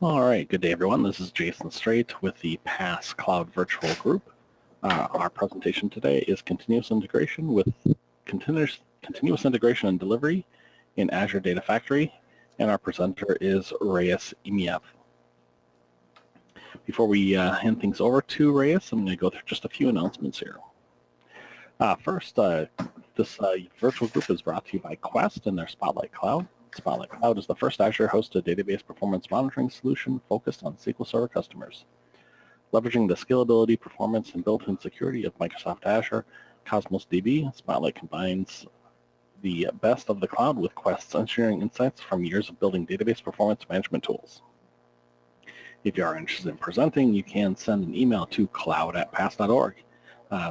All right, good day everyone. This is Jason Straight with the PaaS Cloud Virtual Group. Our presentation today is continuous integration and delivery in Azure Data Factory, and our presenter is Rayis Imayev. Before we hand things over to Rayis, I'm going to go through just a few announcements here. First, this virtual group is brought to you by Quest and their Spotlight Cloud. Spotlight Cloud is the first Azure-hosted database performance monitoring solution focused on SQL Server customers. Leveraging the scalability, performance, and built-in security of Microsoft Azure Cosmos DB, Spotlight combines the best of the cloud with Quest's engineering insights from years of building database performance management tools. If you are interested in presenting, you can send an email to cloud@paas.org.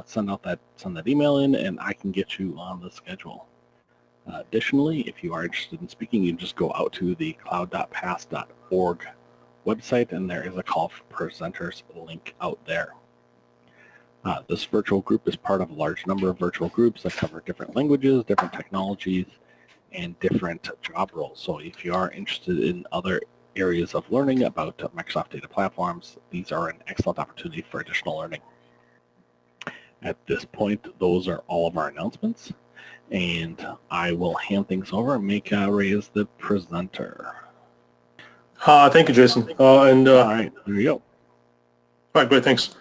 Send that email in, and I can get you on the schedule. Additionally, if you are interested in speaking, you can just go out to the cloud.paas.org website, and there is a call for presenters link out there. This virtual group is part of a large number of virtual groups that cover different languages, different technologies, and different job roles. So if you are interested in other areas of learning about Microsoft data platforms, these are an excellent opportunity for additional learning. At this point, those are all of our announcements, and I will hand things over and make Ray as the presenter. Thank you, Jason. All right, there you go. All right, great, thanks.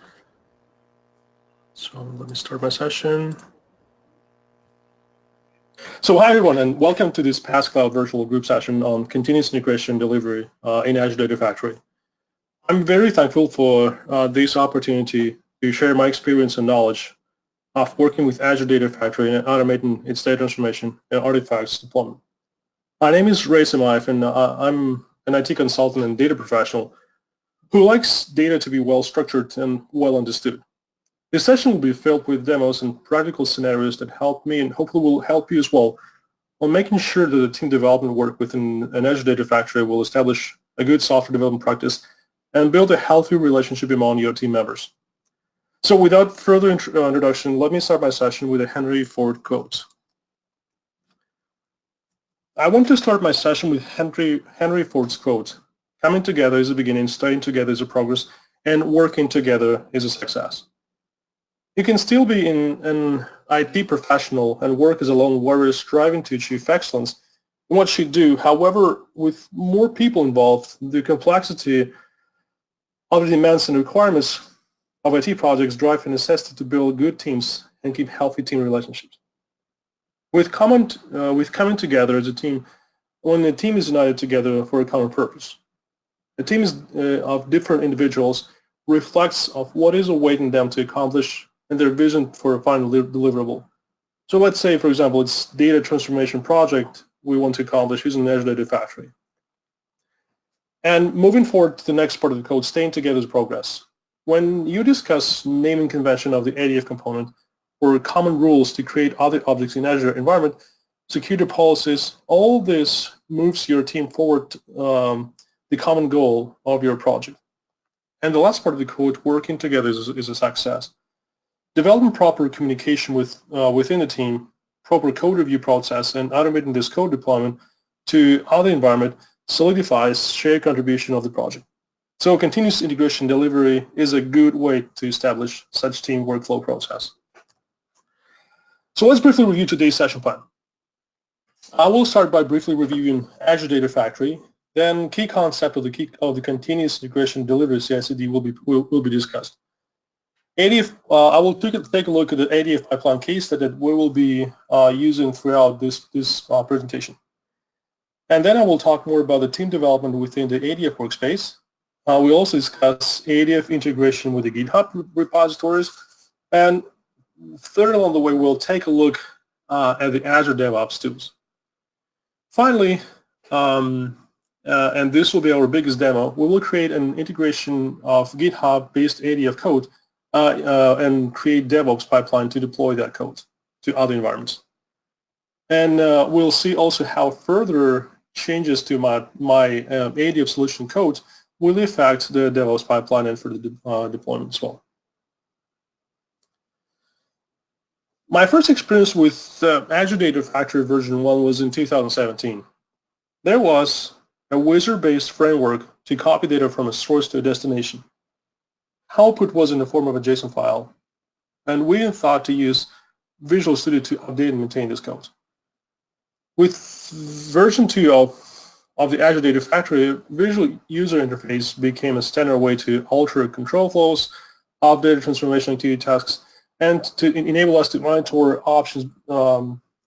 So let me start my session. So hi, everyone, and welcome to this PaaS Cloud Virtual Group session on continuous integration delivery in Azure Data Factory. I'm very thankful for this opportunity to share my experience and knowledge of working with Azure Data Factory and automating its data transformation and artifacts deployment. My name is Rayis Imayev, and I'm an IT consultant and data professional who likes data to be well structured and well understood. This session will be filled with demos and practical scenarios that help me and hopefully will help you as well on making sure that the team development work within an Azure Data Factory will establish a good software development practice and build a healthy relationship among your team members. So without further introduction, let me start my session with a Henry Ford quote. I want to start my session with Henry Ford's quote, "Coming together is a beginning, studying together is a progress, and working together is a success." You can still be an IT professional and work as a lone warrior striving to achieve excellence in what you do. However, with more people involved, the complexity of the demands and requirements of IT projects drive a necessity to build good teams and keep healthy team relationships. With coming together as a team, when the team is united together for a common purpose. The team is of different individuals reflects of what is awaiting them to accomplish and their vision for a final deliverable. So let's say, for example, it's data transformation project we want to accomplish using Azure Data Factory. And moving forward to the next part of the code, staying together is progress. When you discuss naming convention of the ADF component or common rules to create other objects in Azure environment, security policies, all this moves your team forward the common goal of your project. And the last part of the code, working together is a success. Developing proper communication within the team, proper code review process, and automating this code deployment to other environment solidifies shared contribution of the project. So continuous integration delivery is a good way to establish such team workflow process. So let's briefly review today's session plan. I will start by briefly reviewing Azure Data Factory, then key concept of the continuous integration delivery CICD will be discussed. ADF, I will take a look at the ADF pipeline case that we will be using throughout this presentation. And then I will talk more about the team development within the ADF workspace. We'll also discuss ADF integration with the GitHub repositories. And third along the way, we'll take a look at the Azure DevOps tools. Finally, and this will be our biggest demo, we will create an integration of GitHub-based ADF code and create DevOps pipeline to deploy that code to other environments. And we'll see also how further changes to my ADF solution code will affect the DevOps pipeline and for the deployment as well. My first experience with Azure Data Factory version 1 was in 2017. There was a wizard-based framework to copy data from a source to a destination. Output was in the form of a JSON file, and we thought to use Visual Studio to update and maintain this code. With version 2 of the Azure Data Factory, visual user interface became a standard way to alter control flows, update transformation activity tasks, and to enable us to monitor options,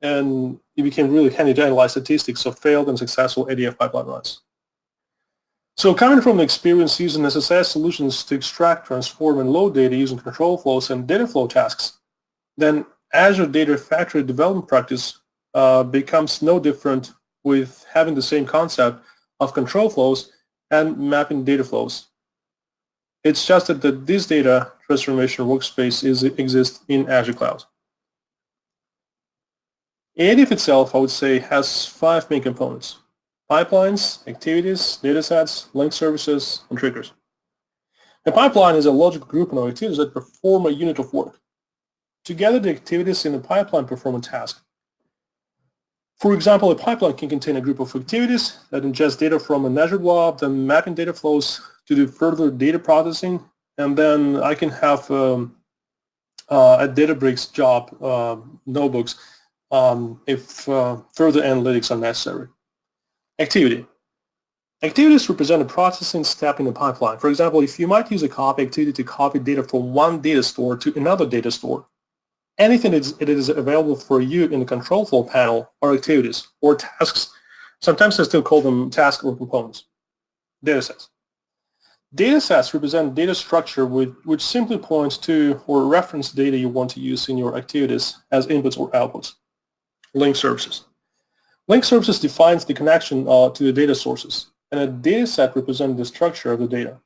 and it became really handy to analyze statistics of failed and successful ADF pipeline runs. So coming from the experience using SSS solutions to extract, transform, and load data using control flows and data flow tasks, then Azure Data Factory development practice becomes no different, with having the same concept of control flows and mapping data flows. It's just that this data transformation workspace exists in Azure Cloud. ADF itself, I would say, has 5 main components: pipelines, activities, datasets, linked services, and triggers. A pipeline is a logical grouping of activities that perform a unit of work. Together, the activities in the pipeline perform a task. For example, a pipeline can contain a group of activities that ingest data from an Azure blob, then mapping data flows to do further data processing, and then I can have a Databricks job, notebooks, if further analytics are necessary. Activity. Activities represent a processing step in the pipeline. For example, if you might use a copy activity to copy data from one data store to another data store, anything that is available for you in the control flow panel are activities or tasks. Sometimes I still call them tasks or components. Datasets. Datasets represent data structure which simply points to or reference data you want to use in your activities as inputs or outputs. Linked services. Linked services defines the connection to the data sources, and a dataset represents the structure of the data.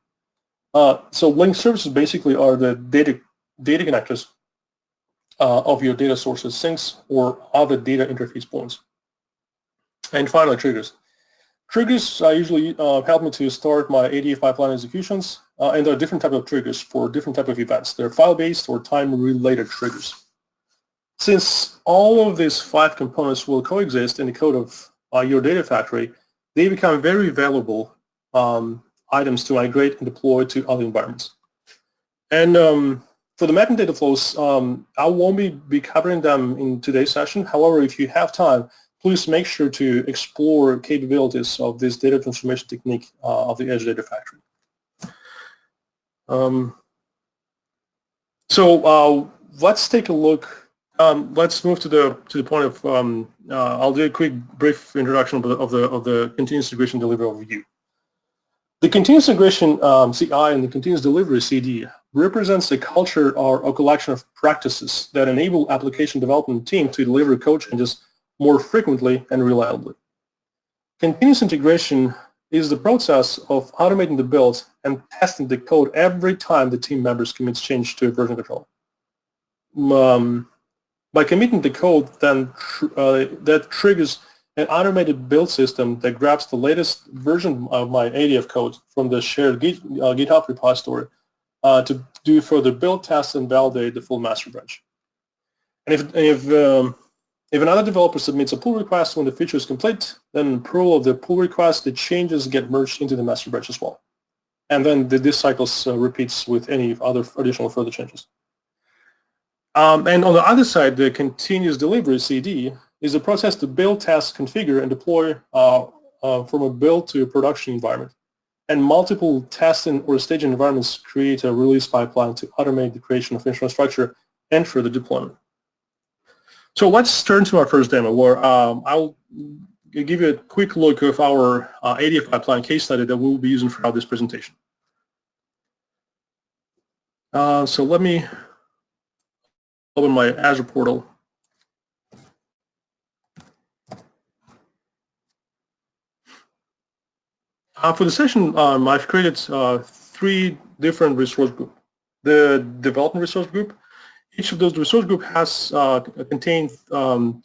So linked services basically are the data connectors of your data sources, sinks, or other data interface points. And finally, triggers. Triggers usually help me to start my ADF pipeline executions, and there are different types of triggers for different types of events. They're file-based or time-related triggers. Since all of these 5 components will coexist in the code of your data factory, they become very valuable items to migrate and deploy to other environments. And for the mapping data flows, I won't be covering them in today's session. However, if you have time, please make sure to explore capabilities of this data transformation technique of the Azure Data Factory. So let's take a look. Let's move to the point of. I'll do a quick, brief introduction of the continuous integration delivery overview. The continuous integration CI and the continuous delivery CD represents a culture or a collection of practices that enable application development team to deliver code changes more frequently and reliably. Continuous integration is the process of automating the build and testing the code every time the team members commits change to a version control. By committing the code, then that triggers an automated build system that grabs the latest version of my ADF code from the shared GitHub repository to do further build tests and validate the full master branch. And if another developer submits a pull request when the feature is complete, then in approval of the pull request, the changes get merged into the master branch as well. And then this cycle repeats with any other additional further changes. And on the other side, the continuous delivery CD is a process to build, test, configure, and deploy from a build to a production environment. And multiple testing or staging environments create a release pipeline to automate the creation of infrastructure and further deployment. So let's turn to our first demo, where I'll give you a quick look of our ADF pipeline case study that we'll be using throughout this presentation. So let me open my Azure portal. For the session, I've created 3 different resource groups. The development resource group. Each of those resource group has contained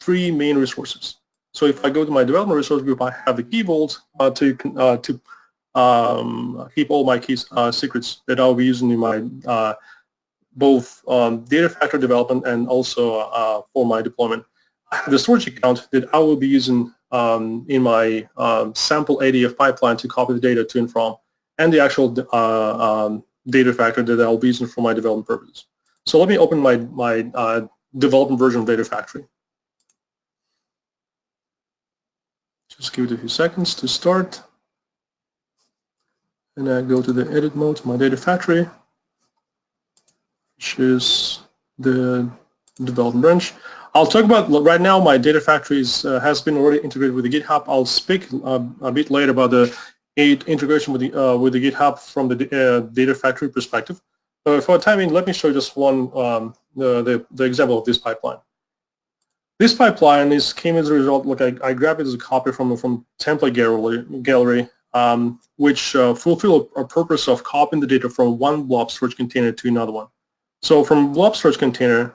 3 main resources. So if I go to my development resource group, I have the key vault to keep all my key secrets that I'll be using in my both data factory development and also for my deployment. I have the storage account that I will be using in my sample ADF pipeline to copy the data to and from, and the actual data factory that I'll be using for my development purposes. So let me open my development version of Data Factory. Just give it a few seconds to start. And I go to the edit mode, my Data Factory, which is the development branch. I'll talk about right now. My Data Factory has been already integrated with the GitHub. I'll speak a bit later about the integration with the GitHub from the Data Factory perspective. For the time being, let me show you just one the example of this pipeline. This pipeline came as a result. Look, I grabbed it as a copy from template gallery, which fulfill a purpose of copying the data from one blob storage container to another one. So from blob storage container,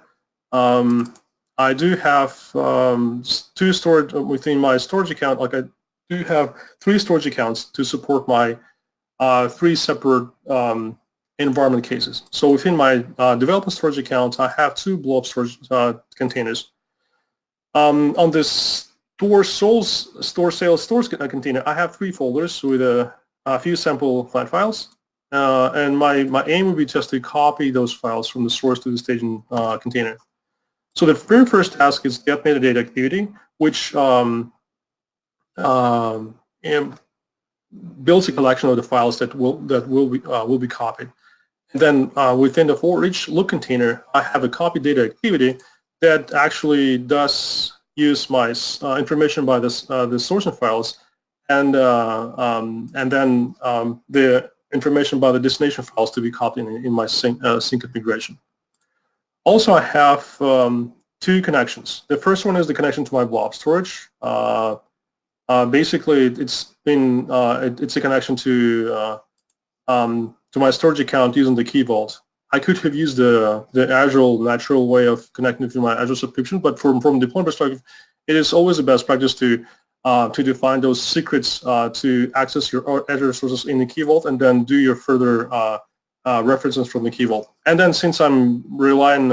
I do have two storage within my storage account. Like I do have 3 storage accounts to support my 3 separate environment cases. So within my development storage account, I have 2 blob storage containers. On this store sales container, I have 3 folders with a few sample flat files. And my aim would be just to copy those files from the source to the staging container. So the very first task is get metadata activity, which builds a collection of the files that will be copied. And then within the for each look container, I have a copy data activity that actually does use my information by the sourcing files, and then the information by the destination files to be copied in my sync configuration. Also, I have 2 connections. The first one is the connection to my blob storage. Basically, it's a connection to my storage account using the key vault. I could have used the Azure natural way of connecting to my Azure subscription, but from deployment perspective, it is always the best practice to define those secrets to access your Azure resources in the key vault, and then do your further references from the key vault. And then since I'm relying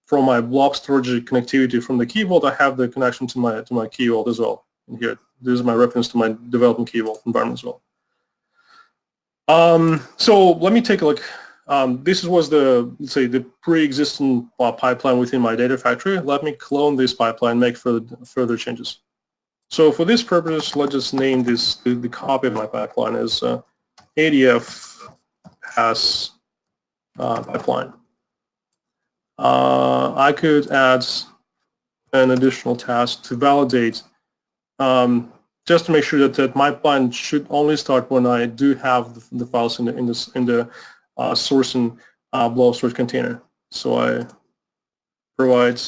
from my blob storage connectivity from the key vault, I have the connection to my key vault as well. And here, this is my reference to my development key vault environment as well. So let me take a look. This was let's say the pre-existing pipeline within my Data Factory. Let me clone this pipeline, make further changes. So for this purpose, let's just name this the copy of my pipeline as ADF pass pipeline. I could add an additional task to validate, just to make sure that my pipeline should only start when I do have the files in the source and blob storage container. So I provide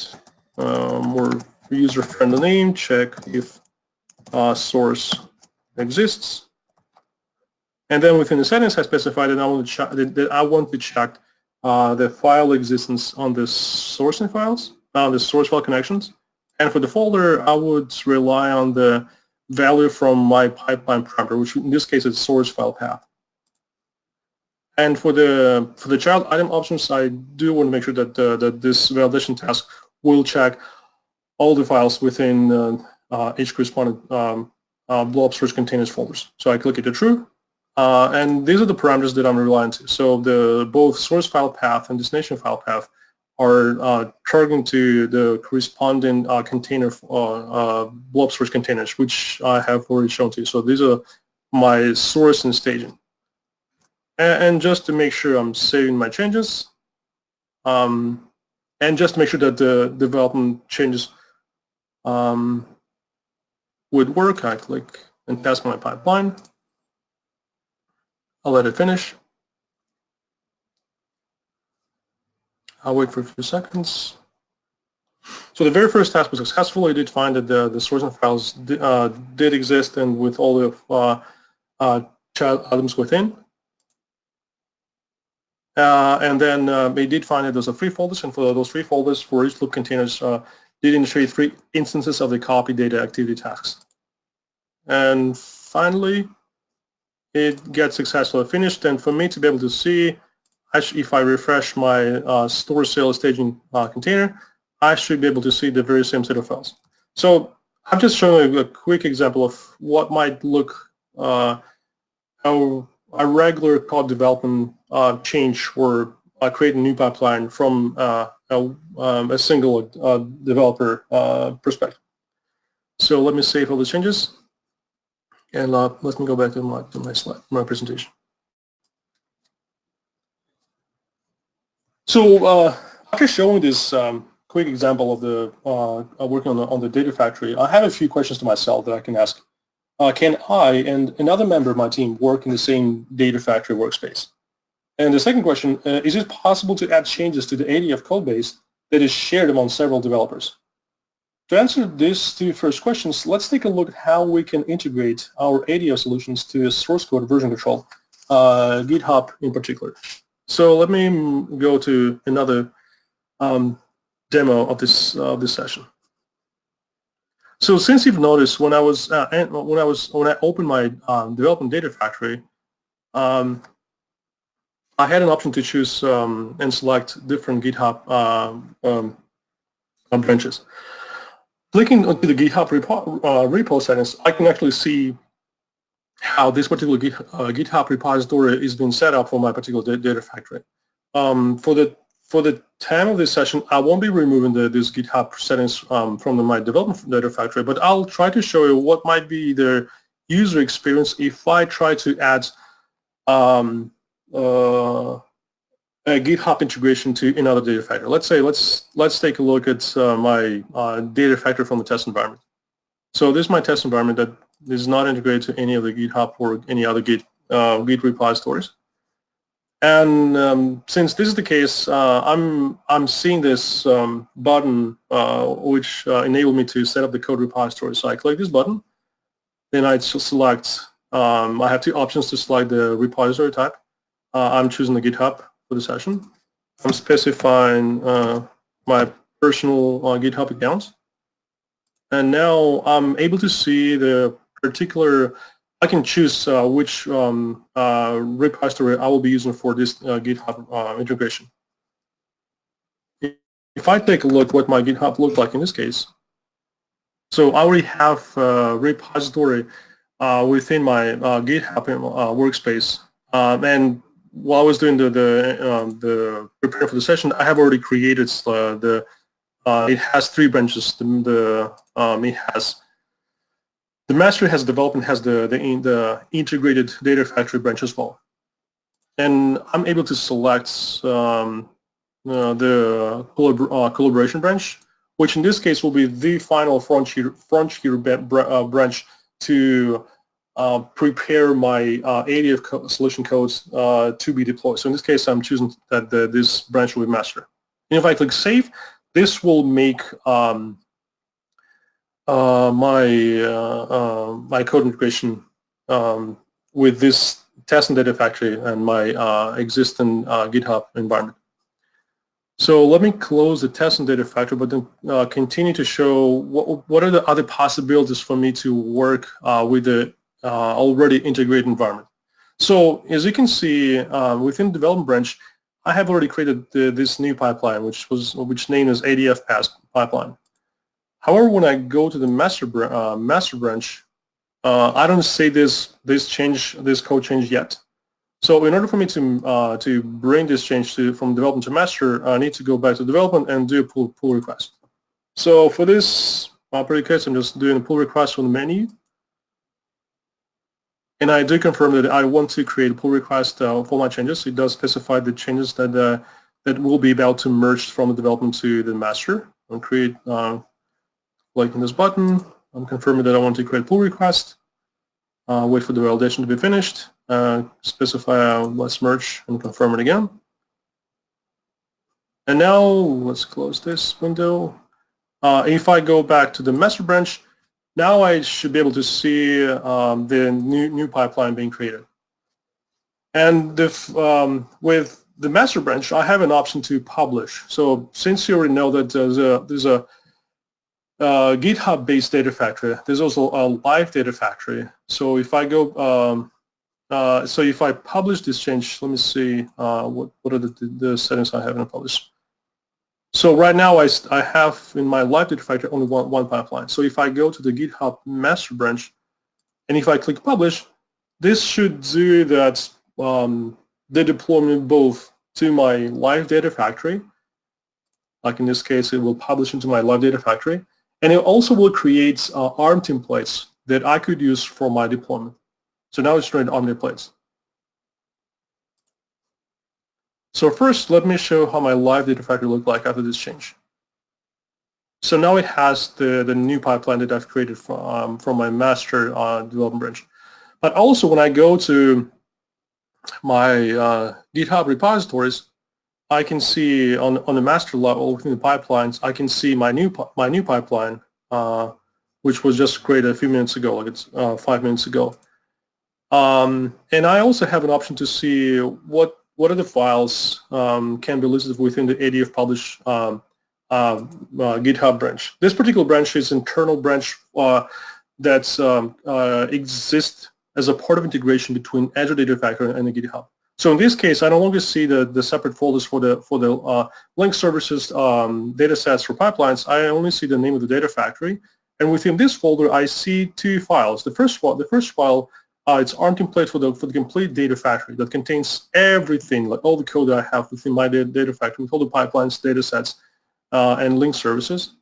more user-friendly name, check if source exists, and then within the settings I specified that I want to check the file existence on the sourcing files, the source file connections, and for the folder I would rely on the value from my pipeline parameter, which in this case is source file path. And for the child item options, I do want to make sure that that this validation task will check all the files within each corresponding blob storage containers folders. So I click it to true, and these are the parameters that I'm relying to. So both source file path and destination file path are targeting to the corresponding container blob storage containers, which I have already shown to you. So these are my source and staging. And just to make sure I'm saving my changes, and just to make sure that the development changes would work, I click and test my pipeline. I'll let it finish. I'll wait for a few seconds. So the very first task was successful. I did find that the sourcing files did exist, and with all the child items within. And then they did find that there's 3 folders, and for those 3 folders, for each loop containers, did initiate 3 instances of the copy data activity tasks. And finally, it gets successfully finished. And for me to be able to see, if I refresh my store sales staging container, I should be able to see the very same set of files. So I've just shown a quick example of what might look how a regular code development change or create a new pipeline from a single developer perspective. So let me save all the changes, and let me go back to my slide, my presentation. So after showing this quick example of the working on the data factory, I have a few questions to myself that I can ask. Can I and another member of my team work in the same data factory workspace? And the second question, is it possible to add changes to the ADF codebase that is shared among several developers? To answer these two first questions, let's take a look at how we can integrate our ADF solutions to source code version control, GitHub in particular. So let me go to another demo of this session. So since you've noticed, when I opened my development data factory, I had an option to choose and select different GitHub branches. Clicking onto the GitHub repo settings, I can actually see how this particular GitHub repository is being set up for my particular data factory. For the time of this session, I won't be removing these GitHub settings from my development data factory, but I'll try to show you what might be the user experience if I try to add a GitHub integration to another data factory. Let's take a look at my data factory from the test environment. So this is my test environment that is not integrated to any of the GitHub or any other Git repositories. And since this is the case, I'm seeing this button which enabled me to set up the code repository. So I click this button, then I select. I have two options to select the repository type. I'm choosing the GitHub for the session. I'm specifying my personal GitHub account, and now I'm able to see the particular. I can choose which repository I will be using for this GitHub integration. If I take a look what my GitHub looked like in this case, so I already have a repository within my GitHub workspace, and while I was doing the preparing for the session, I have already created it has three branches. The master has development has the integrated data factory branch as well, and I'm able to select the collaboration branch, which in this case will be the final frontier branch to prepare my ADF solution codes to be deployed. So in this case, I'm choosing that this branch will be master. And if I click save, this will make my code integration with this test and data factory and my existing GitHub environment. So let me close the test and data factory, but then continue to show what are the other possibilities for me to work with the already integrated environment. So as you can see, within the development branch, I have already created this new pipeline, which name is ADF pass pipeline. However, when I go to the master branch, I don't see this code change yet. So in order for me to bring this change from development to master, I need to go back to development and do a pull request. So for this particular case, I'm just doing a pull request from the menu. And I do confirm that I want to create a pull request for my changes. It does specify the changes that will be about to merge from the development to the master. I'll create, clicking this button. I'm confirming that I want to create a pull request. Wait for the validation to be finished. Specify let's merge and confirm it again. And now let's close this window. If I go back to the master branch, now I should be able to see the new pipeline being created. And with the master branch, I have an option to publish. So since you already know that there's a GitHub-based data factory, there's also a live data factory. So if I go, so if I publish this change, let me see what are the settings I have in publish. So right now I have in my live data factory only one pipeline. So if I go to the GitHub master branch, and if I click publish, this should do that the deployment both to my live data factory, like in this case, it will publish into my live data factory, and it also will create ARM templates that I could use for my deployment. So now it's running ARM templates. So first, let me show how my live data factory looked like after this change. So now it has the new pipeline that I've created from my master development branch. But also when I go to my GitHub repositories, I can see on the master level within the pipelines, I can see my new pipeline, which was just created a few minutes ago, like it's 5 minutes ago. And I also have an option to see what other files can be listed within the ADF publish GitHub branch. This particular branch is an internal branch that exists as a part of integration between Azure Data Factory and the GitHub. So in this case, I no longer see the separate folders for the link services data sets for pipelines. I only see the name of the data factory, and within this folder, I see two files. The first file, it's ARM template for the complete data factory that contains everything, like all the code that I have within my data factory, with all the pipelines, data sets, and link services.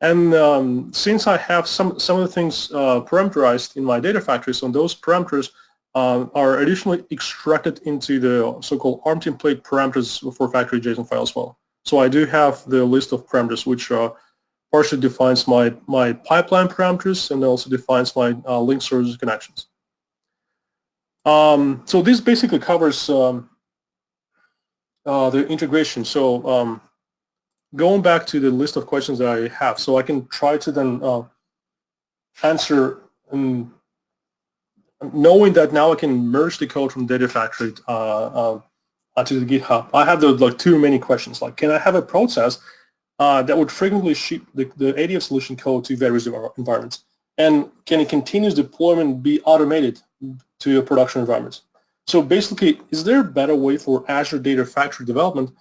And since I have some of the things parameterized in my data factory, so those parameters are additionally extracted into the so-called ARM template parameters for factory JSON file as well. So I do have the list of parameters which partially defines my pipeline parameters and also defines my link services connections. So this basically covers the integration. So going back to the list of questions that I have, so I can try to then answer, knowing that now I can merge the code from Data Factory to the GitHub. I have like two remaining questions, like can I have a process that would frequently ship the ADF solution code to various environments? And can a continuous deployment be automated to a production environment? So basically, is there a better way for Azure Data Factory development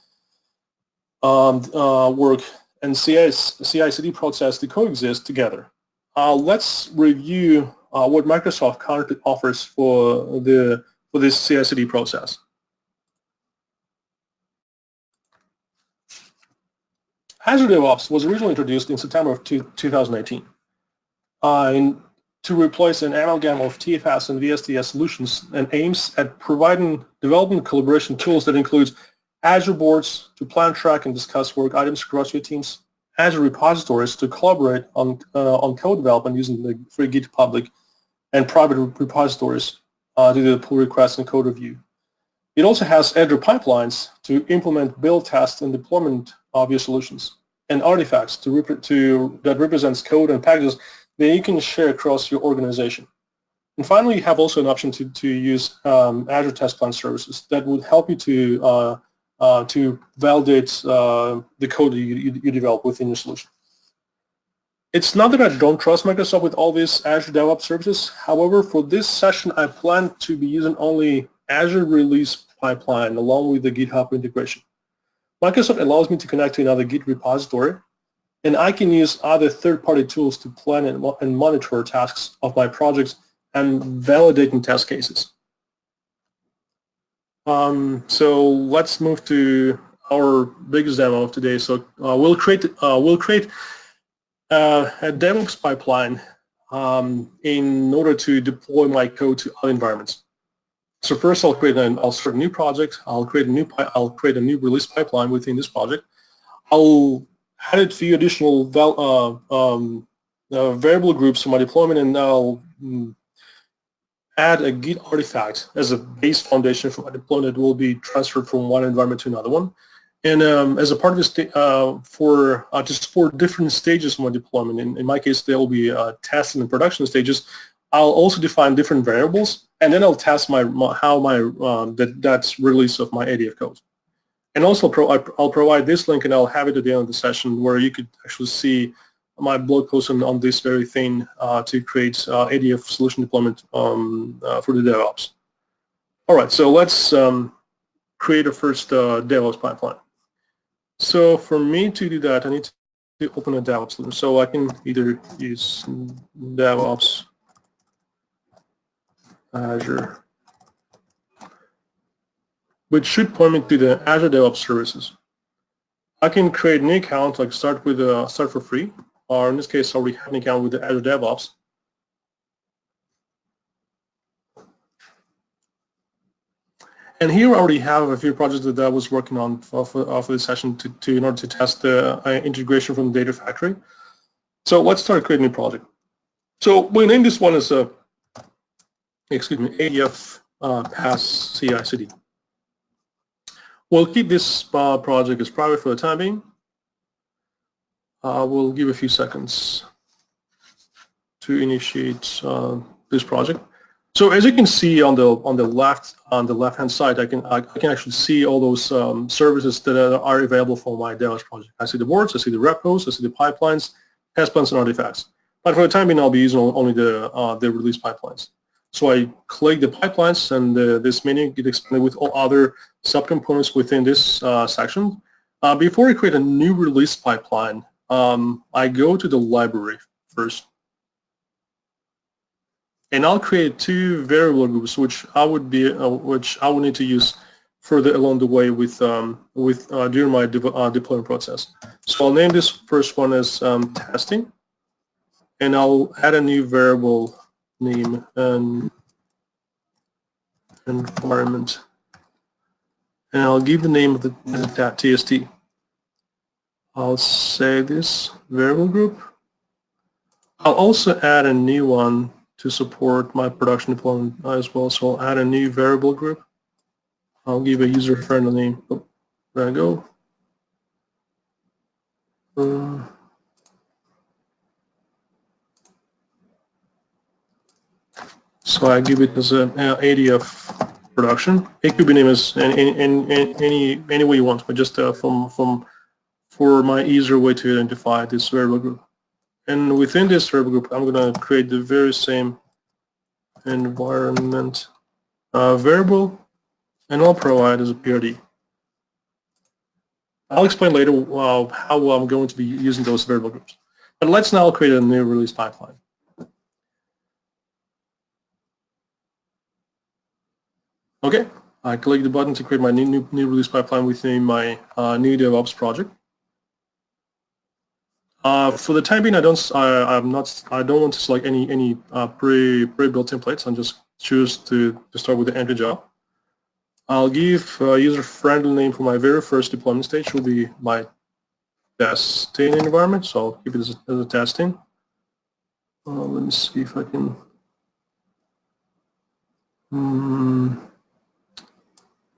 work and CI/CD process to coexist together? Let's review what Microsoft currently offers for this CI/CD process. Azure DevOps was originally introduced in September of 2018 to replace an amalgam of TFS and VSTS solutions, and aims at providing development collaboration tools that includes Azure boards to plan, track, and discuss work items across your teams, Azure repositories to collaborate on code development using the free Git public and private repositories to do the pull requests and code review. It also has Azure pipelines to implement build, test, and deployment of your solutions, and artifacts that represents code and packages that you can share across your organization. And finally, you have also an option to use Azure Test Plan services that would help you to validate the code that you develop within your solution. It's not that I don't trust Microsoft with all these Azure DevOps services. However, for this session, I plan to be using only Azure Release Pipeline along with the GitHub integration. Microsoft allows me to connect to another Git repository, and I can use other third-party tools to plan and monitor tasks of my projects and validating test cases. So let's move to our biggest demo of today. So we'll create a DevOps pipeline in order to deploy my code to other environments. So first, I'll start a new project. I'll create a new release pipeline within this project. I'll add a few additional variable groups for my deployment, and I'll add a Git artifact as a base foundation for my deployment that will be transferred from one environment to another one. And as a part of this, for just 4 different stages of my deployment, in my case, there will be testing and production stages. I'll also define different variables, and then I'll test that's release of my ADF code. And also, I'll provide this link, and I'll have it at the end of the session where you could actually see my blog post on this very thing to create ADF solution deployment for the DevOps. All right, so let's create a first DevOps pipeline. So for me to do that, I need to open a DevOps solution. So I can either use DevOps Azure which should point me to the Azure DevOps services. I can create a new account, like start for free, or in this case, I already have an account with the Azure DevOps. And here I already have a few projects that I was working on for this session in order to test the integration from the Data Factory. So let's start creating a new project. So we name this one as ADF pass CICD. We'll keep this project as private for the time being. We'll give a few seconds to initiate this project. So as you can see on the left-hand side, I can actually see all those services that are available for my DevOps project. I see the boards, I see the repos, I see the pipelines, test plans, and artifacts. But for the time being, I'll be using only the release pipelines. So I click the pipelines, and this menu gets expanded with all other subcomponents within this section. Before I create a new release pipeline, I go to the library first, and I'll create two variable groups, which I would need to use further along the way during my deployment process. So I'll name this first one as testing, and I'll add a new variable name and environment, and I'll give the name of that TST. I'll say this variable group. I'll also add a new one to support my production deployment as well. So I'll add a new variable group. I'll give a user-friendly name. Oh, there I go. So I give it as an ADF production. It could be named as any way you want, but just for my easier way to identify this variable group. And within this variable group, I'm going to create the very same environment variable, and I'll provide as a PRD. I'll explain later how I'm going to be using those variable groups. But let's now create a new release pipeline. Okay, I click the button to create my new release pipeline within my new DevOps project. For the time being, I don't want to select any pre-built templates. I'll just choose to start with the entry job. I'll give a user-friendly name for my very first deployment stage, will be my testing environment. So I'll keep it as a testing. Let me see if I can.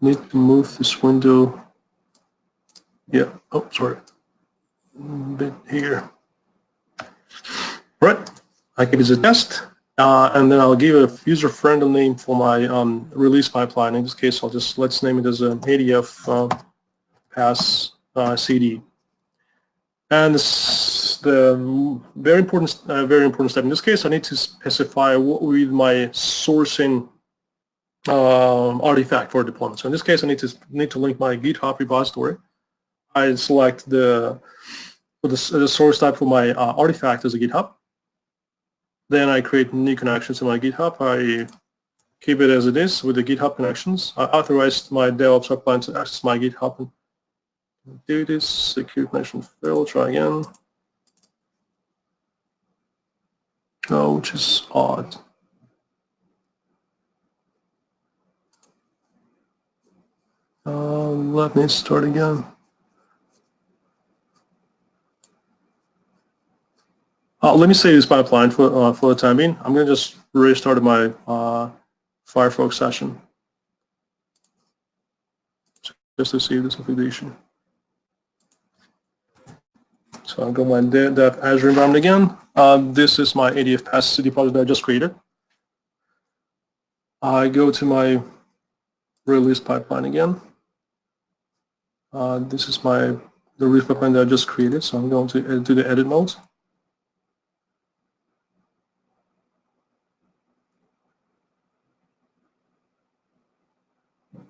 Need to move this window. Yeah. Oh, sorry. Bit here. Right, I keep it as a test, and then I'll give a user-friendly name for my release pipeline. In this case, let's name it as an ADF pass CD. And the very important step in this case, I need to specify what will be my sourcing artifact for deployment. So in this case, I need to link my GitHub repository. I select the source type for my artifact as a GitHub. Then I create new connections to my GitHub. I keep it as it is with the GitHub connections. I authorize my DevOps pipeline to access my GitHub. Do this, secure connection failed, try again. Oh, which is odd. Let me start again. Let me save this pipeline for the time being. I'm going to just restart my Firefox session just to see this configuration. So I'll go my dev Azure environment again. This is my ADF pass CD project that I just created. I go to my release pipeline again. This is the release pipeline that I just created. So I'm going to do the edit mode.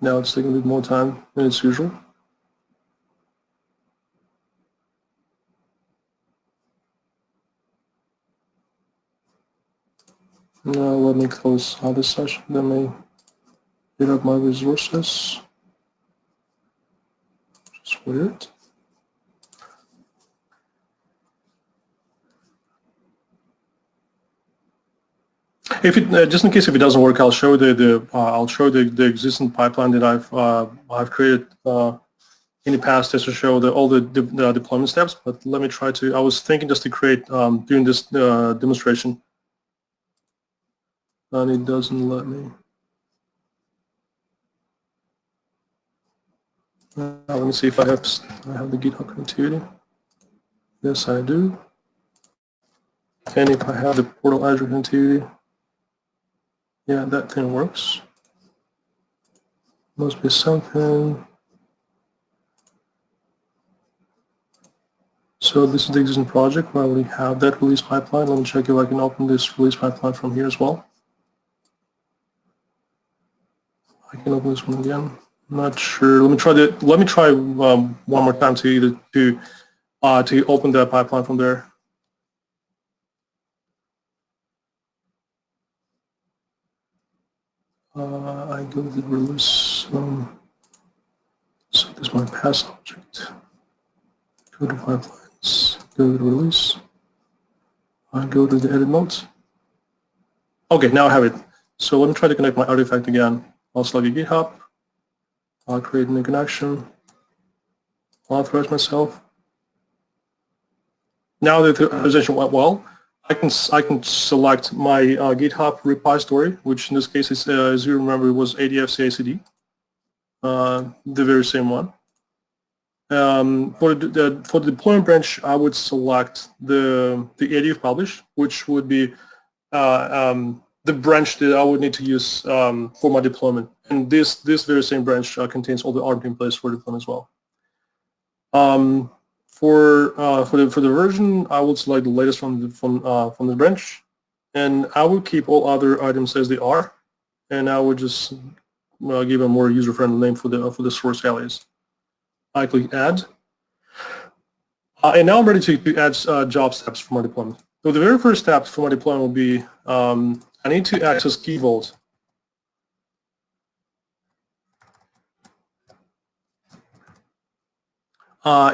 Now it's taking a bit more time than it's usual. Now let me close out this session. Let me get up my resources. weird. If it just in case if it doesn't work, I'll show the existing pipeline that I've created in the past just to show all the deployment steps. But let me try to. I was thinking just to create during this demonstration, and it doesn't let me. Let me see if I have the GitHub connectivity. Yes, I do. And if I have the portal Azure connectivity, yeah, that thing works. Must be something. So this is the existing project. I already have that release pipeline. Let me check if I can open this release pipeline from here as well. I can open this one again. I'm not sure. Let me try one more time to open that pipeline from there. I go to the release. So this is my past object. Go to pipelines. Go to the release. I go to the edit mode. Okay, now I have it. So let me try to connect my artifact again. I'll select the GitHub. I'll create a new connection. I'll authorize myself. Now that the authorization went well, I can select my GitHub repository, which in this case is, as you remember, it was ADF CICD, the very same one. For the deployment branch, I would select the ADF publish, which would be the branch that I would need to use for my deployment. And this very same branch contains all the R templates for deployment as well. For the version, I would select the latest from the branch, and I would keep all other items as they are, and I would just give a more user-friendly name for the source alias. I click add, and now I'm ready to add job steps for my deployment. So the very first step for my deployment will be I need to access Key Vault.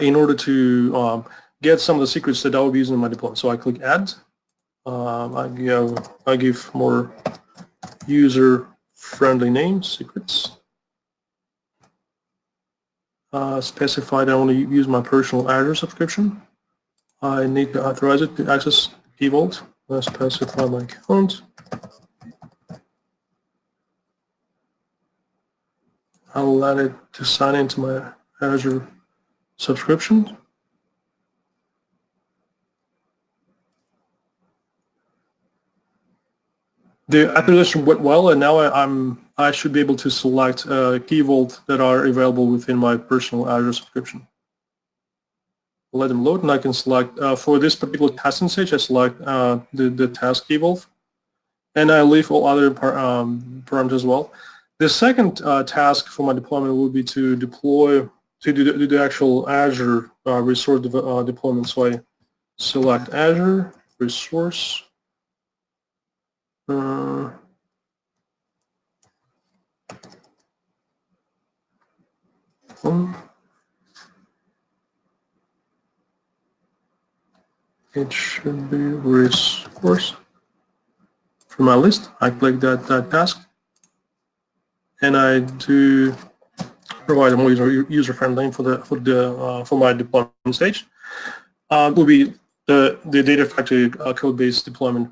In order to get some of the secrets that I will be using in my deployment. So I click add. I give more user-friendly names, secrets. Specify that I want to use my personal Azure subscription. I need to authorize it to access Key Vault. I specify my account. I'll let it to sign into my Azure subscription. The authorization went well, and now I should be able to select Key Vault that are available within my personal Azure subscription. I'll let them load, and I can select for this particular testing stage. I select the task Key Vault, and I leave all other parameters as well. The second task for my deployment will be to deploy do the actual Azure resource deployment. So I select Azure resource. It should be resource. From my list, I click that task, and I do provide a more user-friendly name for my deployment stage. Will be the Data Factory code-based deployment.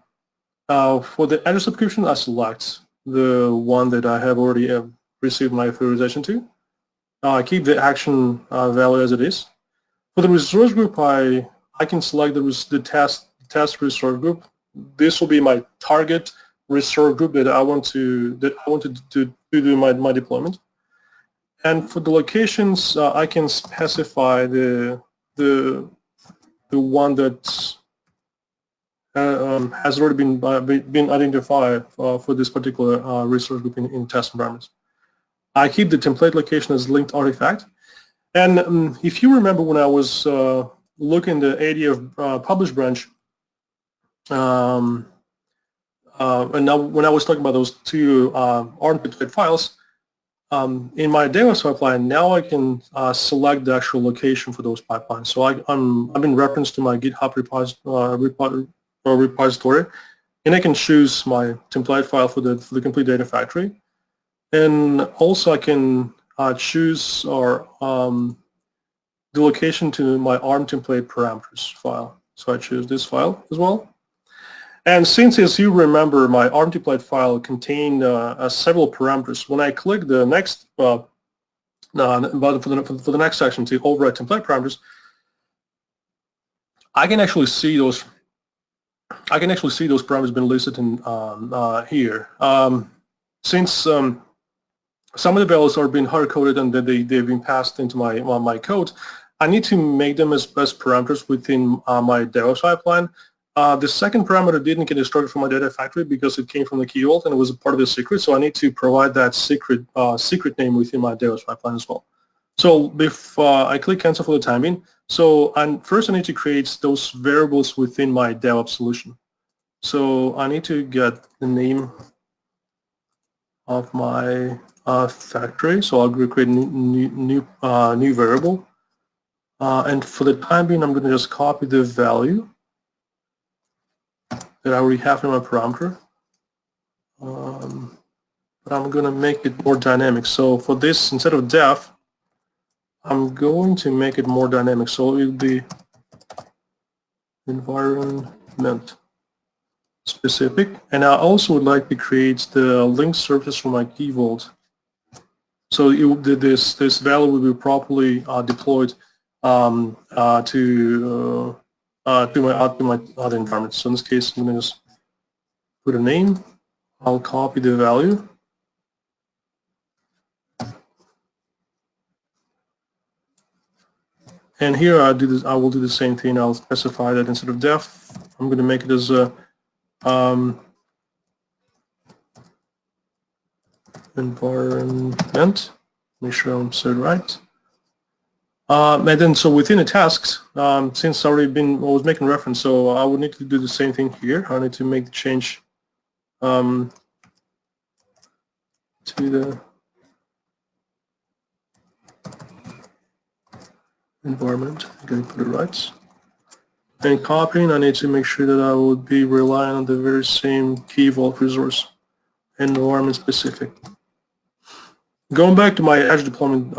For the Azure subscription, I select the one that I have already received my authorization to. I keep the action value as it is. For the resource group, I can select the task resource group. This will be my target resource group that I want to do my deployment. And for the locations, I can specify the one that has already been identified for this particular resource group in test environments. I keep the template location as linked artifact. And if you remember when I was looking at the ADF publish branch, and now when I was talking about those two ARM template files, in my DevOps pipeline, now I can select the actual location for those pipelines. So I'm in reference to my GitHub repository, and I can choose my template file for the complete data factory. And also I can choose the location to my ARM template parameters file. So I choose this file as well. And since, as you remember, my ARM template file contained several parameters, when I click the next button for the next section to override template parameters, I can actually see those parameters being listed in here. Since some of the values are being hard-coded and they've been passed into my code, I need to make them as parameters within my DevOps pipeline. The second parameter didn't get extracted from my data factory because it came from the key vault and it was a part of the secret, so I need to provide that secret name within my DevOps pipeline as well. So if I click cancel for the time being, so first I need to create those variables within my DevOps solution. So I need to get the name of my factory, so I'll create a new variable. And for the time being, I'm going to just copy the value that I already have in my parameter, but I'm going to make it more dynamic. So for this, instead of def, I'm going to make it more dynamic. So it will be environment specific, and I also would like to create the link service for my key vault. So this value will be properly deployed to my other environment. So in this case, I'm going to just put a name. I'll copy the value. And here I will do the same thing. I'll specify that instead of def, I'm going to make it as a environment. Make sure I'm said right. And then so within the tasks, since I was making reference, so I would need to do the same thing here. I need to make the change to the environment. I'm going to put it right. And copying, I need to make sure that I would be relying on the very same key vault resource, environment specific. Going back to my Azure deployment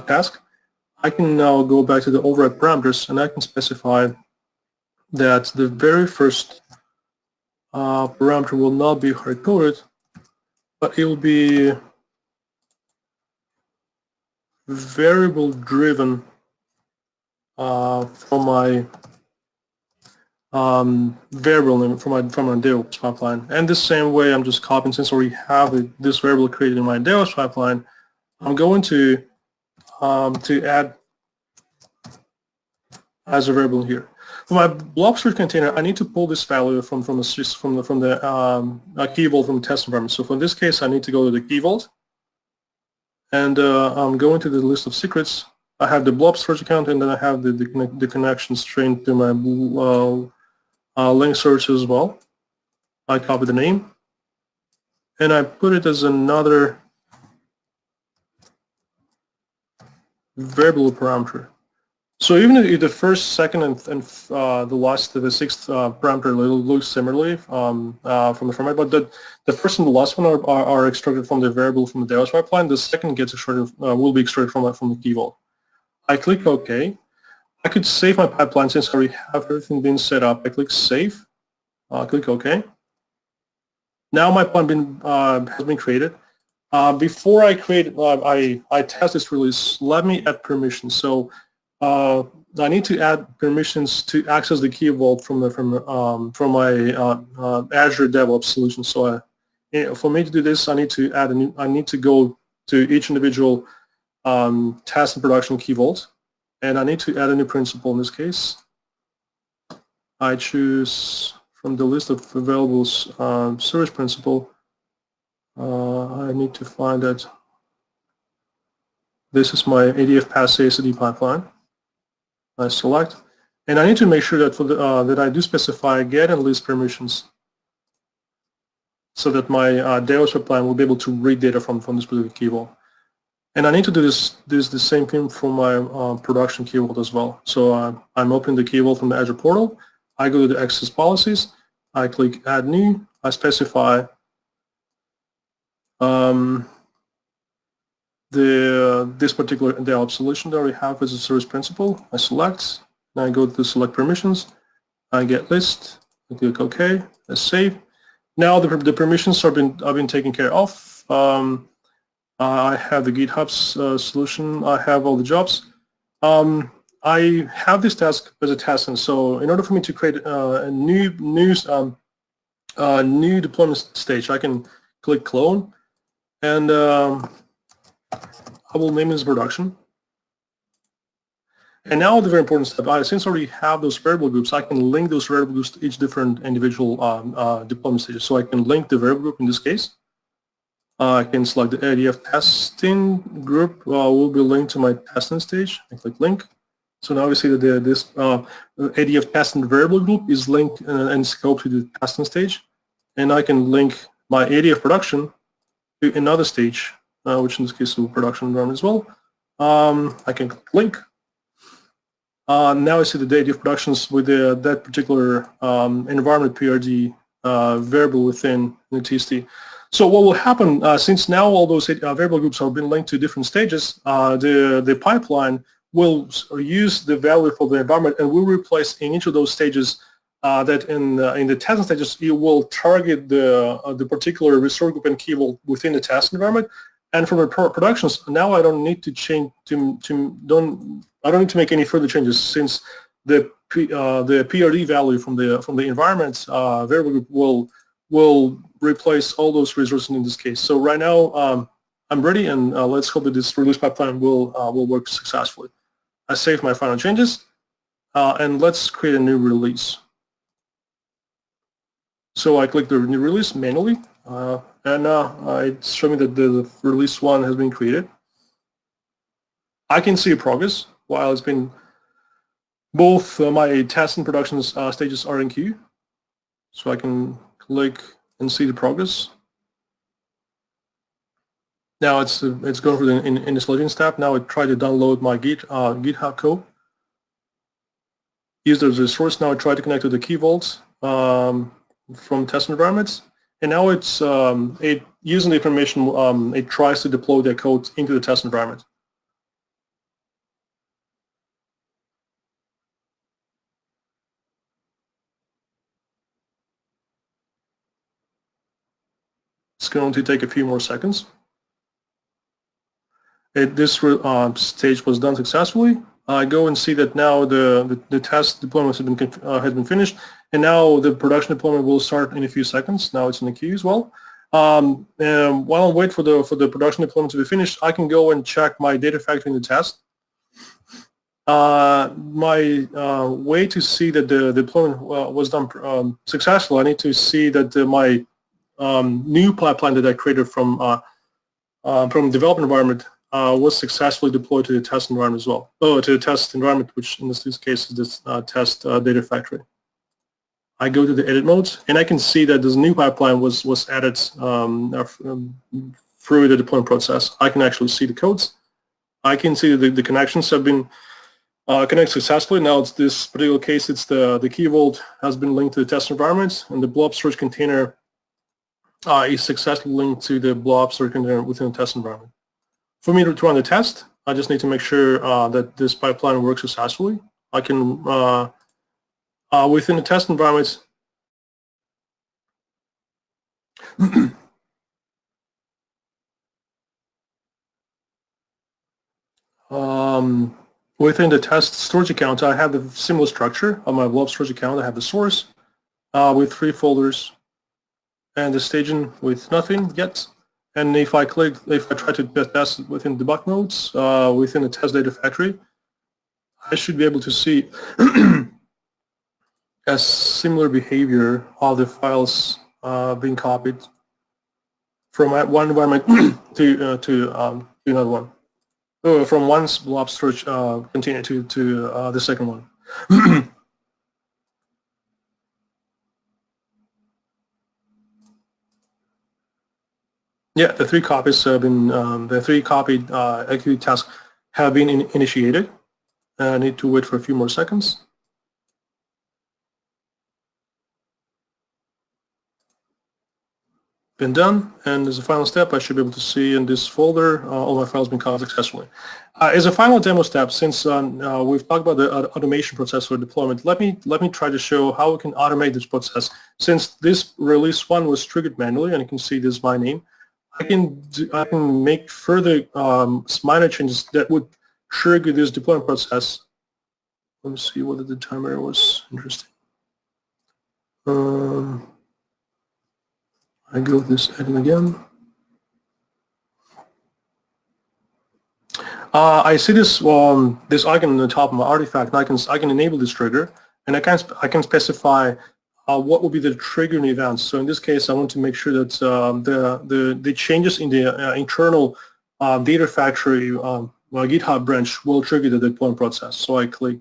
task, I can now go back to the override parameters and I can specify that the very first parameter will not be hard-coded, but it will be variable-driven from my variable name from my DevOps pipeline. And the same way, I'm just copying, since I already have this variable created in my DevOps pipeline, I'm going to add as a variable here. For my blob storage container, I need to pull this value from the key vault from the test environment. So for this case, I need to go to the key vault, and I'm going to the list of secrets. I have the blob storage account, and then I have the connection string to my link source as well. I copy the name, and I put it as another variable parameter. So even if the first, second, and the sixth parameter look similarly from the format, but the first and the last one are extracted from the variable from the DevOps pipeline. The second gets extracted will be extracted from the key vault. I click OK. I could save my pipeline since I already have everything been set up. I click Save. Click OK. Now my pipeline has been created. Before I create, I test this release. Let me add permissions. So I need to add permissions to access the key vault from my Azure DevOps solution. So for me to do this, I need to go to each individual test and production key vault, and I need to add a new principal. In this case, I choose from the list of available service principal. I need to find that this is my ADF pass CICD pipeline. I select, and I need to make sure that that I do specify get and list permissions. so that my DevOps pipeline will be able to read data from this particular key vault. And I need to do the same thing for my production key vault as well. So I'm opening the key vault from the Azure portal. I go to the access policies. I click Add New. I specify this particular DevOps solution that we have as a service principal. I select. Then I go to select permissions. I get list. I click OK. I save. Now the permissions have been taken care of. I have the GitHub solution. I have all the jobs. I have this task as a test, and so in order for me to create a new deployment stage, I can click clone, and I will name this production. And now the very important step, since I already have those variable groups, I can link those variable groups to each different individual deployment stages. So I can link the variable group in this case. I can select the ADF testing group will be linked to my testing stage. I click link. So now we see that this ADF testing variable group is linked and scoped to the testing stage. And I can link my ADF production to another stage, which in this case is production environment as well. I can click link. Now I see the ADF productions with that particular environment PRD variable within the TST. So what will happen, since now all those variable groups have been linked to different stages, the pipeline will use the value for the environment and will replace in each of those stages that in the testing stages, it will target the particular resource group and key vault within the test environment. And from the productions, now I don't need to change I don't need to make any further changes, since the PRD value from the environment variable group will replace all those resources in this case. So right now I'm ready, and let's hope that this release pipeline will work successfully. I save my final changes, and let's create a new release. So I click the new release manually, and it's showing me that the release 1 has been created. I can see progress while it's been both my test and production stages are in queue. So I can click and see the progress. Now it's going through the installation step. Now I try to download my GitHub code. Use the resource. Now I try to connect to the key vaults from test environments. And now it's using the information, it tries to deploy that code into the test environment. It's going to take a few more seconds. This stage was done successfully. I go and see that now the test deployment has been finished, and now the production deployment will start in a few seconds. Now it's in the queue as well. And while I wait for the production deployment to be finished, I can go and check my data factory in the test. My way to see that the deployment was done successfully, I need to see that my new pipeline that I created from development environment was successfully deployed to the test environment as well. To the test environment, which in this case is this test data factory. I go to the edit modes, and I can see that this new pipeline was added through the deployment process. I can actually see the codes. I can see that the connections have been connected successfully. Now it's this particular case, it's the key vault has been linked to the test environment, and the blob storage container is successfully linked to the blob storage container within the test environment. For me to run the test, I just need to make sure that this pipeline works successfully. I can, within the test environment, within the test storage account, I have the similar structure of my blob storage account. I have the source with 3 folders, and the staging with nothing yet. And if I try to test within debug nodes, within the test data factory, I should be able to see a similar behavior of the files being copied from one environment to another one. From one blob storage container to the second one. Yeah, the 3 copies have been, the 3 copied activity tasks have been initiated. I need to wait for a few more seconds. Been done, and as a final step, I should be able to see in this folder all my files been copied successfully. As a final demo step, since we've talked about the automation process for deployment, let me try to show how we can automate this process. Since this release 1 was triggered manually, and you can see this is my name, I can make further minor changes that would trigger this deployment process. Let me see whether the timer was interesting. I go to this edit again. I see this this icon on the top of my artifact, and I can enable this trigger, and I can specify what will be the triggering events. So in this case, I want to make sure that the changes in the internal data factory GitHub branch will trigger the deployment process. So I click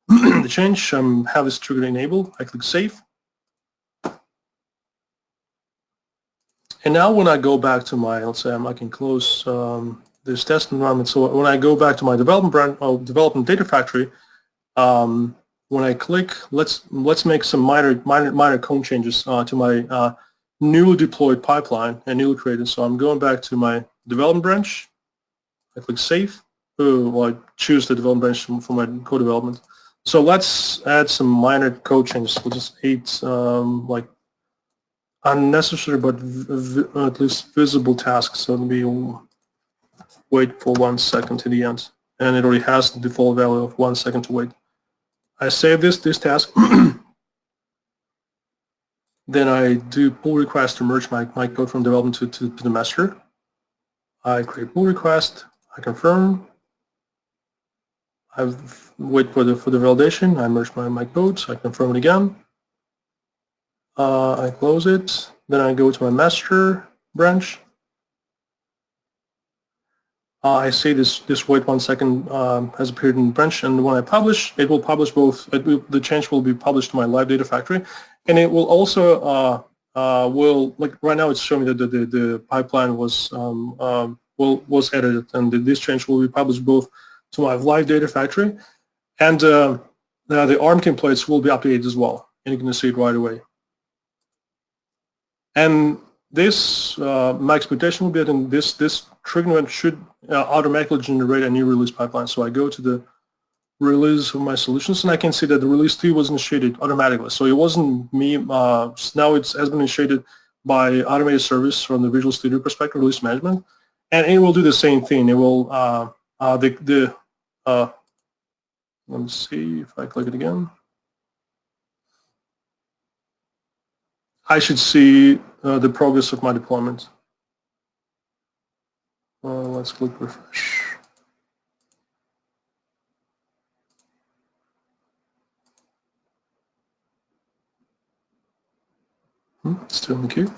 the change, have this trigger enabled. I click save. And now when I go back to my, let's say I can close this test environment. So when I go back to my development data factory, when I click, let's make some minor code changes to my newly deployed pipeline and newly created. So I'm going back to my development branch. I click save. Well, I choose the development branch for my code development. So let's add some minor code changes. We'll just add like unnecessary but at least visible tasks. So let me wait for 1 second to the end, and it already has the default value of 1 second to wait. I save this task. Then I do pull request to merge my code from development to the master. I create pull request. I confirm. I wait for the validation. I merge my code. So I confirm it again. I close it. Then I go to my master branch. I see this wait 1 second has appeared in the branch, and when I publish, it will publish both. The change will be published to my live data factory, and it will also like right now it's showing me that the pipeline was edited, and this change will be published both to my live data factory, and the ARM templates will be updated as well, and you can see it right away. And this, my expectation will be that in this triggering event should automatically generate a new release pipeline. So I go to the release of my solutions, and I can see that the release 2 was initiated automatically. So it wasn't me. Now it has been initiated by automated service from the Visual Studio perspective, release management, and it will do the same thing. It will let me see if I click it again. I should see the progress of my deployment. Let's click refresh. Still in the queue.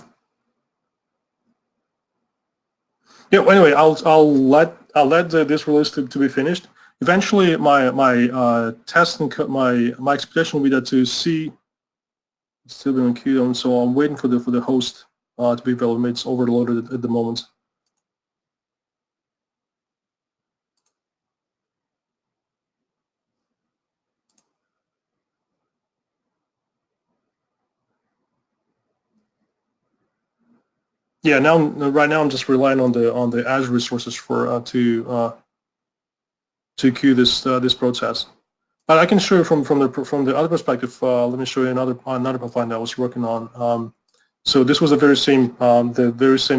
Yeah. Well, anyway, I'll let this release to be finished. Eventually, my test and my expectation will be that to see it's still being queued, and so I'm waiting for the host to be available. It's overloaded at the moment. Yeah, right now I'm just relying on the Azure resources for to queue this process. But I can show you from the other perspective. Let me show you another pipeline that I was working on. So this was the very same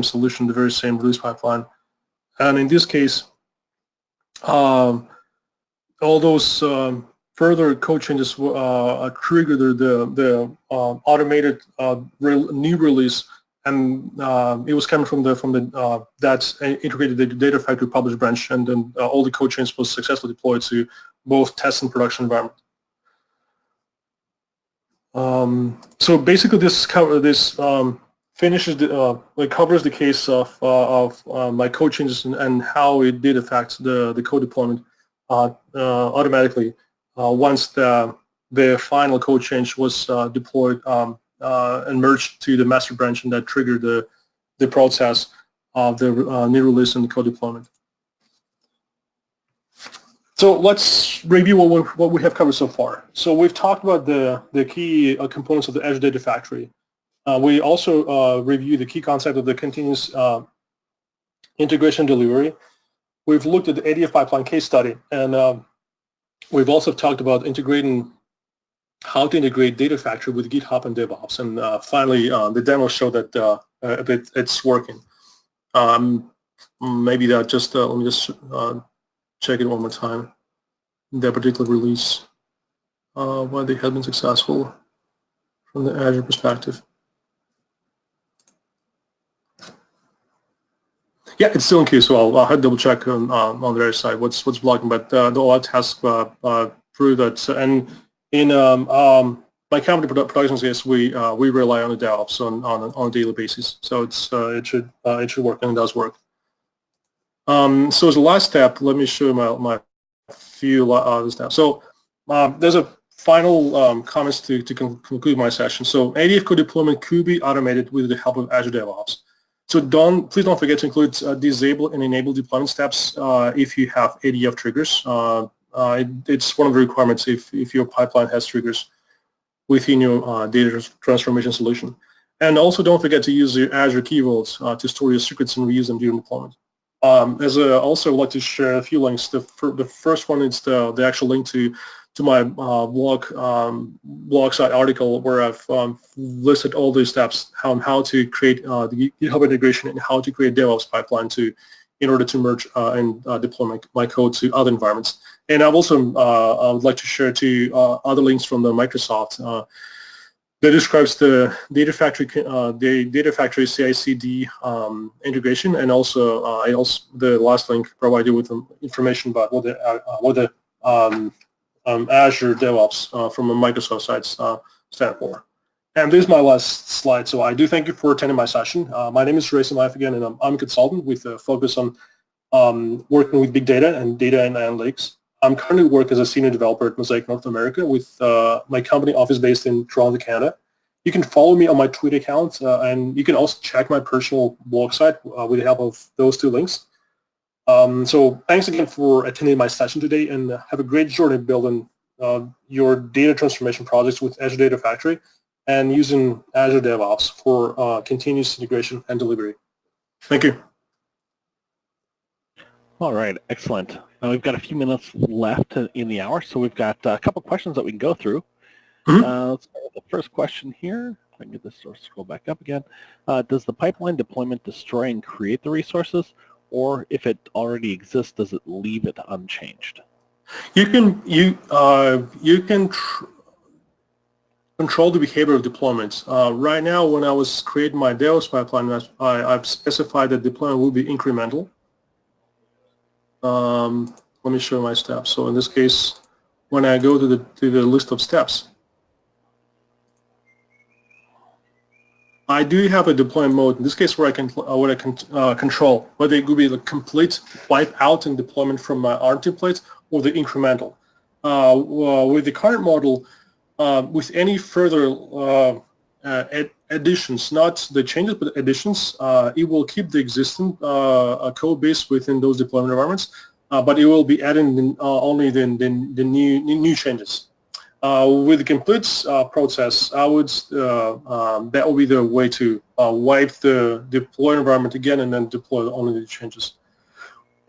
solution, the very same release pipeline, and in this case, all those further code changes trigger the automated new release. And it was coming from that integrated data factory publish branch, and then all the code changes was successfully deployed to both test and production environment. So basically, this finishes it covers the case of my code changes and how it did affect the code deployment automatically once the final code change was deployed and merged to the master branch, and that triggered the process of the new release and the code deployment. So let's review what we have covered so far. So we've talked about the key components of the Azure Data Factory. We also reviewed the key concept of the continuous integration delivery. We've looked at the ADF pipeline case study, and we've also talked about how to integrate Data Factory with GitHub and DevOps. And finally, the demo showed that it's working. Maybe that just, let me just check it one more time. That particular release, why they have been successful from the Azure perspective. Yeah, it's still in queue, so I'll have to double check on the other side what's blocking, but the OAuth has proved that. And in my company production case, we rely on the DevOps on a daily basis, so it should work, and it does work. So as a last step, let me show you my few other steps. So there's a final comments to conclude my session. So ADF code deployment could be automated with the help of Azure DevOps. So please don't forget to include disable and enable deployment steps if you have ADF triggers. It's one of the requirements if your pipeline has triggers within your data transformation solution. And also don't forget to use your Azure Key Vaults to store your secrets and reuse them during deployment. Also would like to share a few links. The first one is the actual link to my blog site article where I've listed all these steps on how to create the GitHub integration and how to create DevOps pipeline in order to merge and deploy my code to other environments. And I've also I would like to share other links from the Microsoft that describes the Data Factory CICD integration, and also the last link provided with information about what the Azure DevOps from a Microsoft side stand for. And this is my last slide, so I do thank you for attending my session. My name is Rayis Imayev again, and I'm a consultant with a focus on working with big data and analytics. I'm currently working as a senior developer at Mosaic North America with my company office based in Toronto, Canada. You can follow me on my Twitter account, and you can also check my personal blog site with the help of those two links. So thanks again for attending my session today, and have a great journey building your data transformation projects with Azure Data Factory and using Azure DevOps for continuous integration and delivery. Thank you. All right, excellent. Now we've got a few minutes left in the hour, so we've got a couple questions that we can go through. Let's start with the first question here. If I can get this to scroll back up again. Does the pipeline deployment destroy and create the resources, or if it already exists, does it leave it unchanged? You can control the behavior of deployments. Right now, when I was creating my DevOps pipeline, I've specified that deployment will be incremental. Let me show my steps. So in this case, when I go to the list of steps, I do have a deployment mode. In this case, where I can control whether it could be the complete wipe out and deployment from my ARM templates or the incremental. With the current model, with any further additions, not the changes, but additions, it will keep the existing code base within those deployment environments, but it will be adding only the new changes. With the complete process, I would that will be the way to wipe the deploy environment again and then deploy only the changes.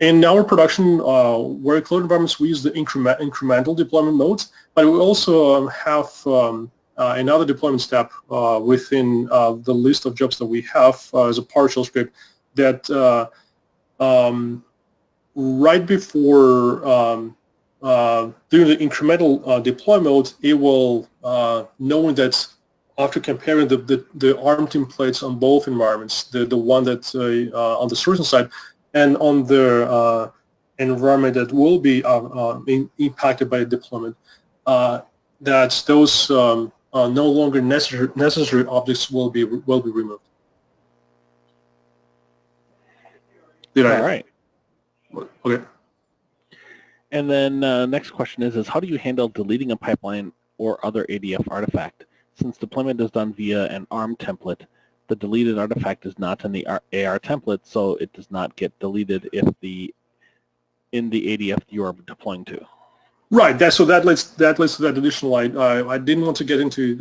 In our production workload environments, we use the incremental deployment modes, but we also have another deployment step within the list of jobs that we have as a PowerShell script that right before during the incremental deploy mode, it will knowing that after comparing the ARM templates on both environments, the one that's on the sourcing side and on the environment that will be impacted by deployment, that those no longer necessary objects will be removed. All right. Okay. And then next question is how do you handle deleting a pipeline or other ADF artifact? Since deployment is done via an ARM template, the deleted artifact is not in the AR template, so it does not get deleted if in the ADF you are deploying to. Right. So that leads to that additional. I didn't want to get into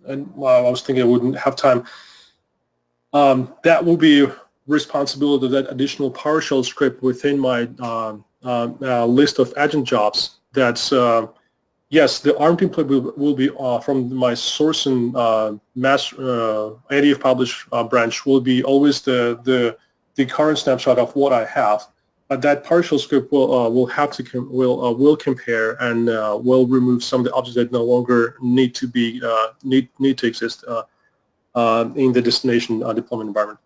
and I was thinking I wouldn't have time. That will be responsibility of that additional PowerShell script within my list of agent jobs. That's yes, the ARM template will be from my source and ADF publish branch will be always the current snapshot of what I have. But that PowerShell script will have to will compare and will remove some of the objects that no longer need to be need to exist in the destination deployment environment.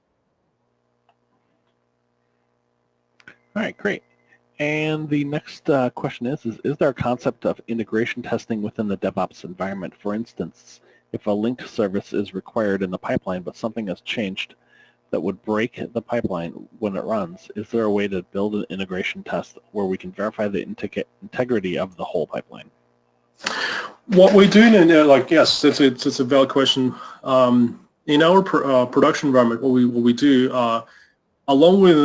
All right, great. And the next question is there a concept of integration testing within the DevOps environment? For instance, if a linked service is required in the pipeline, but something has changed that would break the pipeline when it runs, is there a way to build an integration test where we can verify the integrity of the whole pipeline? What we do, yes, it's a valid question. In our production environment, what we do, along with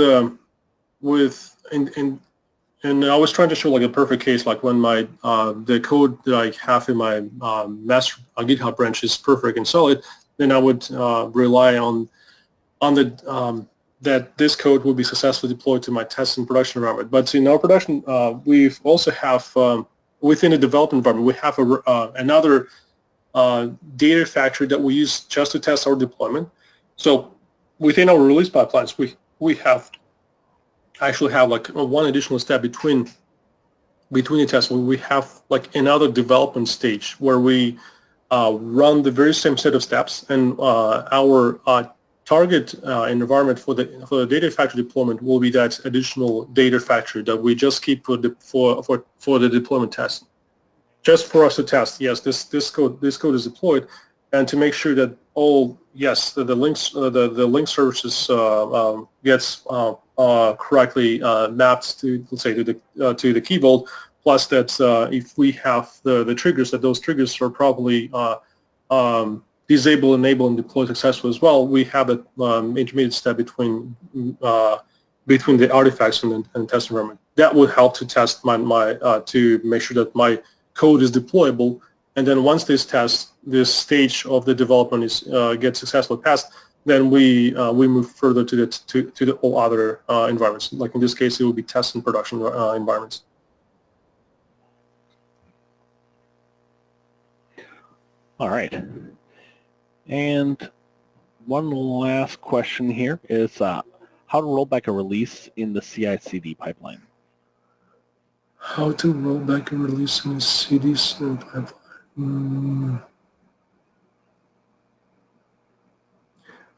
and I was trying to show like a perfect case, like when my the code that I have in my master GitHub branch is perfect and solid, then I would rely on the that this code will be successfully deployed to my test and production environment. But in our production, we also have within the development environment, we have another data factory that we use just to test our deployment. So within our release pipelines, we actually have like one additional step between the tests, where we have like another development stage where we run the very same set of steps, and our target environment for the data factory deployment will be that additional data factory that we just keep for the deployment test, just for us to test. Yes, this code is deployed, and to make sure that all the link services gets correctly mapped to, let's say, to the key vault. Plus that if we have the triggers, that those triggers are properly disable, enable, and deploy successfully as well. We have an intermediate step between the artifacts and the test environment. That would help to test to make sure that my code is deployable. And then once this stage of the development gets successfully passed, then we move further to the all other environments. Like in this case, it will be test and production environments. All right. And one last question here is how to roll back a release in the CI/CD pipeline. How to roll back a release in the CI/CD pipeline?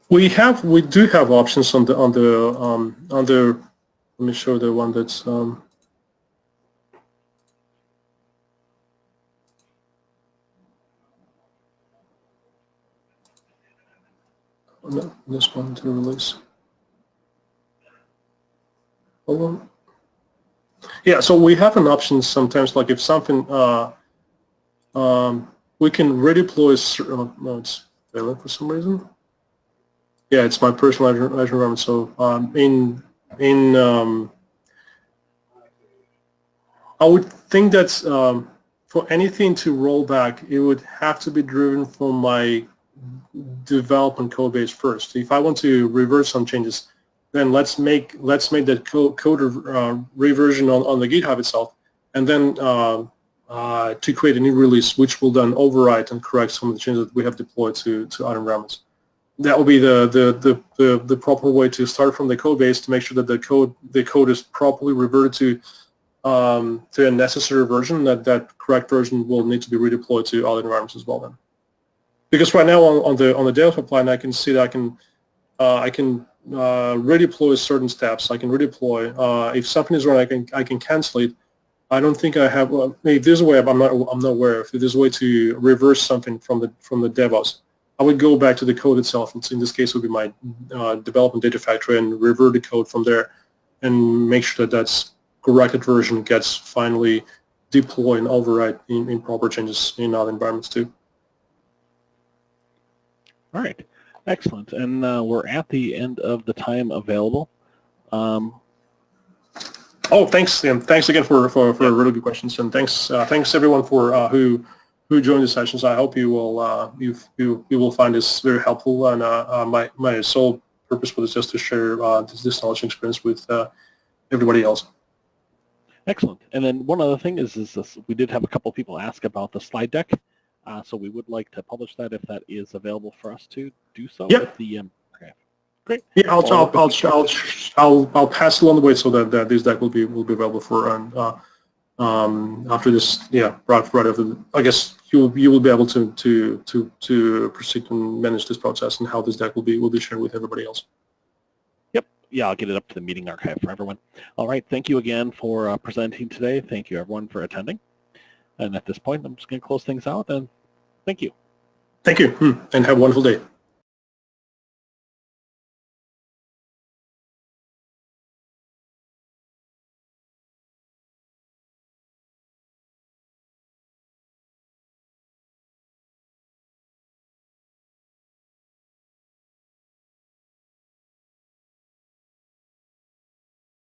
We do have options on the. Let me show the one that's. This one to release. Hold on. Yeah, so we have an option sometimes, like if something, we can redeploy. No, it's failing for some reason. Yeah, it's my personal Azure environment. So I would think that for anything to roll back, it would have to be driven from my development code base first. If I want to reverse some changes, then let's make that code reversion on the GitHub itself, and then to create a new release, which will then overwrite and correct some of the changes that we have deployed to other environments. That will be the proper way to start from the code base to make sure that the code is properly reverted to a necessary version. That correct version will need to be redeployed to other environments as well then. Because right now on the DevOps pipeline, I can see that I can redeploy certain steps. I can redeploy if something is wrong. I can cancel it. I don't think I have. If there's a way, I'm not aware if there's a way to reverse something from the DevOps. I would go back to the code itself. And in this case, it would be my development data factory and revert the code from there, and make sure that corrected version gets finally deployed and override in proper changes in other environments too. All right, excellent. And we're at the end of the time available. Oh, thanks, Tim. Thanks again for really good questions, and thanks everyone for who joined the sessions. I hope you will you will find this very helpful. And my sole purpose was just to share this knowledge and experience with everybody else. Excellent. And then one other thing is this, we did have a couple people ask about the slide deck, so we would like to publish that if that is available for us to do so. Yep. With the okay. Great. Yeah, I'll pass along the way so that this deck will be available for after this. Yeah, right after. I guess you will be able to proceed and manage this process, and how this deck will be shared with everybody else. Yep. Yeah, I'll get it up to the meeting archive for everyone. All right. Thank you again for presenting today. Thank you everyone for attending. And at this point, I'm just going to close things out. And thank you. Thank you, and have a wonderful day.